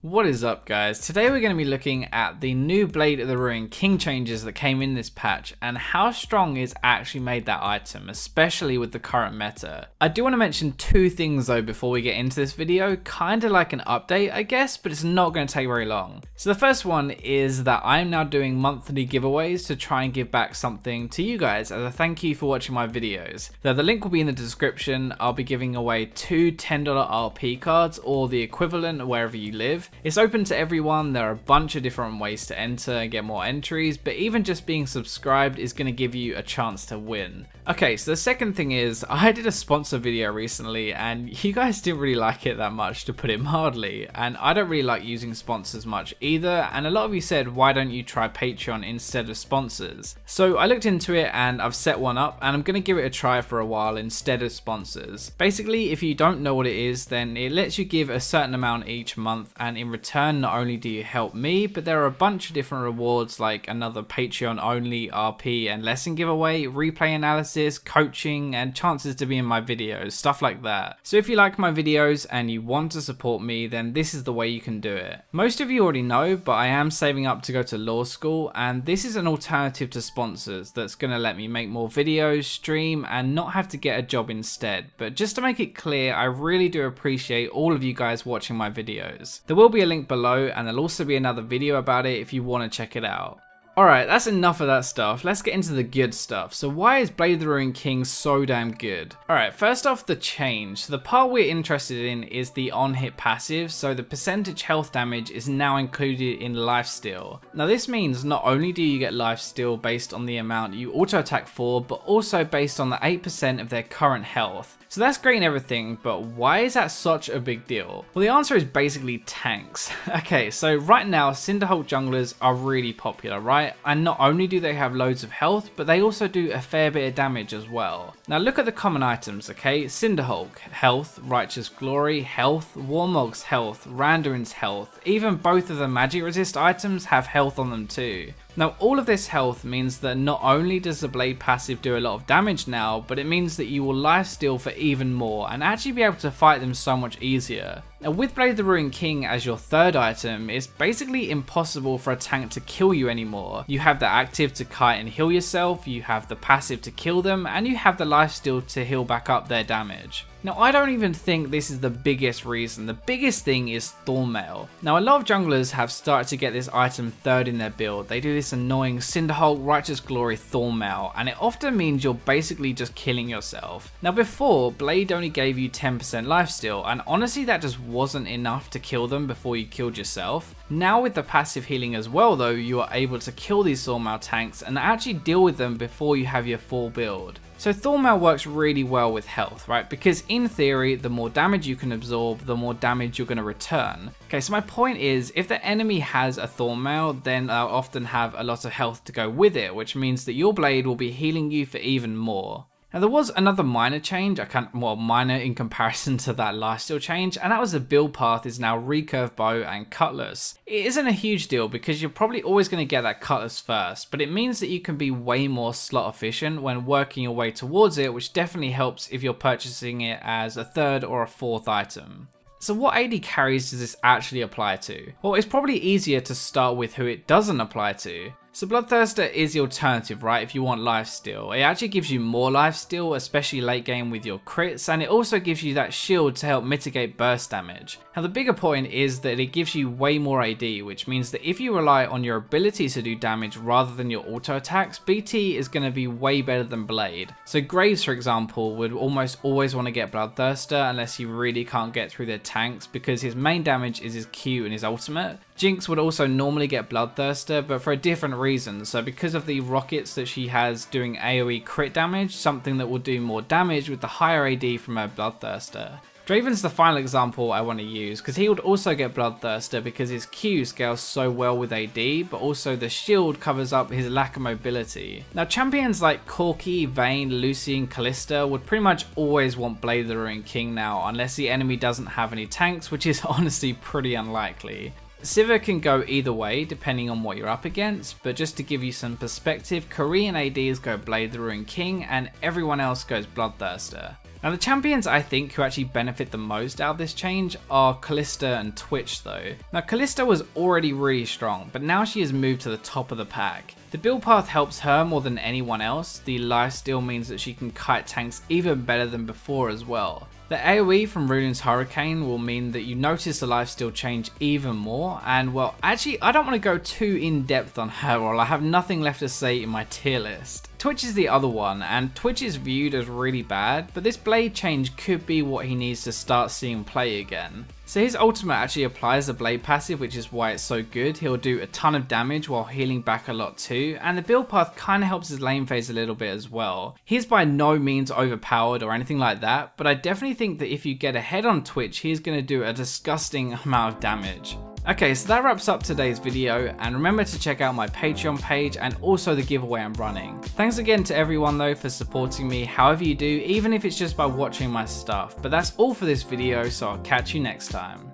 What is up, guys? Today we're going to be looking at the new Blade of the Ruined King changes that came in this patch and how strong it's actually made that item, especially with the current meta. I do want to mention two things though before we get into this video, kind of like an update I guess, but it's not going to take very long. So the first one is that I'm now doing monthly giveaways to try and give back something to you guys as a thank you for watching my videos. Now the link will be in the description. I'll be giving away two $10 RP cards or the equivalent wherever you live. It's open to everyone. There are a bunch of different ways to enter and get more entries, but even just being subscribed is going to give you a chance to win. Okay, so the second thing is I did a sponsor video recently and you guys didn't really like it that much, to put it mildly, and I don't really like using sponsors much either, and a lot of you said why don't you try Patreon instead of sponsors. So I looked into it and I've set one up and I'm going to give it a try for a while instead of sponsors. Basically, if you don't know what it is, then it lets you give a certain amount each month, and in return not only do you help me, but there are a bunch of different rewards like another Patreon only RP and lesson giveaway, replay analysis, coaching, and chances to be in my videos, stuff like that. So if you like my videos and you want to support me, then this is the way you can do it. Most of you already know, but I am saving up to go to law school, and this is an alternative to sponsors that's going to let me make more videos, stream, and not have to get a job instead. But just to make it clear, I really do appreciate all of you guys watching my videos. There will be a link below, and there'll also be another video about it if you want to check it out. Alright, that's enough of that stuff. Let's get into the good stuff. So why is Blade of the Ruined King so damn good? Alright, first off, the change. So the part we're interested in is the on-hit passive, so the percentage health damage is now included in lifesteal. Now this means not only do you get lifesteal based on the amount you auto-attack for, but also based on the 8% of their current health. So that's great and everything, but why is that such a big deal? Well, the answer is basically tanks. Okay, so right now, Cinderhulk junglers are really popular, right? And not only do they have loads of health, but they also do a fair bit of damage as well. Now look at the common items, okay? Cinderhulk, health, Righteous Glory, health, Warmog's health, Randuin's health, even both of the magic resist items have health on them too. Now all of this health means that not only does the blade passive do a lot of damage now, but it means that you will lifesteal for even more and actually be able to fight them so much easier. Now with Blade of the Ruined King as your third item, it's basically impossible for a tank to kill you anymore. You have the active to kite and heal yourself, you have the passive to kill them, and you have the lifesteal to heal back up their damage. Now I don't even think this is the biggest reason. The biggest thing is Thornmail. Now a lot of junglers have started to get this item third in their build. They do this annoying Cinderhulk, Righteous Glory, Thornmail, and it often means you're basically just killing yourself. Now before, Blade only gave you 10% lifesteal, and honestly that just wasn't enough to kill them before you killed yourself. Now with the passive healing as well though, you are able to kill these Thornmail tanks and actually deal with them before you have your full build. So Thornmail works really well with health, right? Because in theory, the more damage you can absorb, the more damage you're going to return. Okay, so my point is, if the enemy has a Thornmail, then they'll often have a lot of health to go with it, which means that your blade will be healing you for even more. Now there was another minor change, minor in comparison to that lifesteal change, and that was the build path is now recurve bow and cutlass. It isn't a huge deal because you're probably always going to get that cutlass first, but it means that you can be way more slot efficient when working your way towards it, which definitely helps if you're purchasing it as a third or a fourth item. So what AD carries does this actually apply to? Well, it's probably easier to start with who it doesn't apply to. So Bloodthirster is the alternative, right, if you want lifesteal. It actually gives you more lifesteal, especially late game with your crits, and it also gives you that shield to help mitigate burst damage. Now the bigger point is that it gives you way more AD, which means that if you rely on your ability to do damage rather than your auto attacks, BT is going to be way better than Blade. So Graves, for example, would almost always want to get Bloodthirster unless he really can't get through their tanks because his main damage is his Q and his ultimate. Jinx would also normally get Bloodthirster, but for a different reason. So because of the rockets that she has doing AoE crit damage, something that will do more damage with the higher AD from her Bloodthirster. Draven's the final example I want to use because he would also get Bloodthirster because his Q scales so well with AD, but also the shield covers up his lack of mobility. Now champions like Corki, Vayne, Lucy and Callista would pretty much always want Blade of the Ruined King now unless the enemy doesn't have any tanks, which is honestly pretty unlikely. Sivir can go either way depending on what you're up against, but just to give you some perspective, Korean ADs go Blade of the Ruined King and everyone else goes Bloodthirster. Now the champions I think who actually benefit the most out of this change are Kalista and Twitch though. Now Kalista was already really strong, but now she has moved to the top of the pack. The build path helps her more than anyone else. The lifesteal means that she can kite tanks even better than before as well. The AoE from Rulin's Hurricane will mean that you notice the lifesteal change even more, and well, actually I don't want to go too in depth on her or I have nothing left to say in my tier list. Twitch is the other one, and Twitch is viewed as really bad, but this blade change could be what he needs to start seeing play again. So his ultimate actually applies the blade passive, which is why it's so good. He'll do a ton of damage while healing back a lot too, and the build path kind of helps his lane phase a little bit as well. He's by no means overpowered or anything like that, but I definitely think that if you get ahead on Twitch, he's going to do a disgusting amount of damage. Okay, so that wraps up today's video, and remember to check out my Patreon page and also the giveaway I'm running. Thanks again to everyone though for supporting me however you do, even if it's just by watching my stuff. But that's all for this video, so I'll catch you next time.